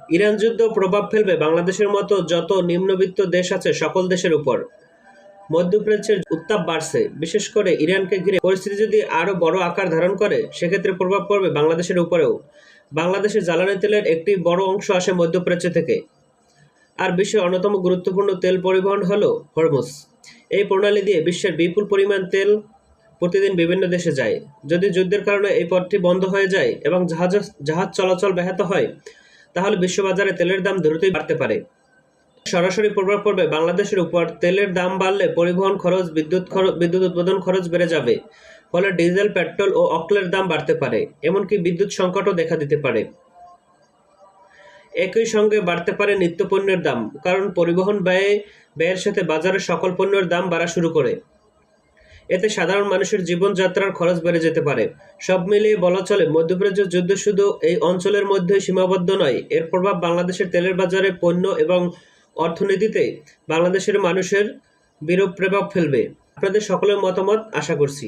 Iran যুদ্ধ প্রভাব ফেলবে বাংলাদেশের মতো যত নিম্নবিত্ত দেশ আছে সকল দেশের উপর। মধ্যপ্রাচ্যের উত্তাপ বাড়ছে, বিশেষ করে ইরানকে ঘিরে পরিস্থিতি যদি আরও বড় আকার ধারণ করে সেক্ষেত্রে প্রভাব পড়বে বাংলাদেশের উপরেও। বাংলাদেশের জ্বালানি তেলের একটি বড় অংশ আসে মধ্যপ্রাচ্য থেকে, আর বিশ্বের অন্যতম গুরুত্বপূর্ণ তেল পরিবহন হলো হরমুজ। এই প্রণালী দিয়ে বিশ্বের বিপুল পরিমাণ তেল প্রতিদিন বিভিন্ন দেশে যায়। যদি যুদ্ধের কারণে এই পথটি বন্ধ হয়ে যায় এবং জাহাজ চলাচল ব্যাহত হয়, তাহলে বিশ্ববাজারে তেলের দাম দ্রুতই বাড়তে পারে। সরাসরি প্রভাব পড়বে বাংলাদেশের উপর। তেলের দাম বাড়লে পরিবহন খরচ, বিদ্যুৎ উৎপাদন খরচ বেড়ে যাবে, ফলে ডিজেল, পেট্রোল ও অক্লের দাম বাড়তে পারে, এমনকি বিদ্যুৎ সংকটও দেখা দিতে পারে। একই সঙ্গে বাড়তে পারে নিত্যপণ্যের দাম, কারণ পরিবহন ব্যয়ের সাথে বাজারের সকল পণ্যের দাম বাড়া শুরু করে। এতে সাধারণ মানুষের জীবনযাত্রার খরচ বেড়ে যেতে পারে। সব মিলিয়ে বলা চলে, মধ্যপ্রাচ্য যুদ্ধ শুধু এই অঞ্চলের মধ্যেই সীমাবদ্ধ নয়, এর প্রভাব বাংলাদেশের তেলের বাজারে, পণ্য এবং অর্থনীতিতে বাংলাদেশের মানুষের বিরূপ প্রভাব ফেলবে। আপনাদের সকলের মতামত আশা করছি।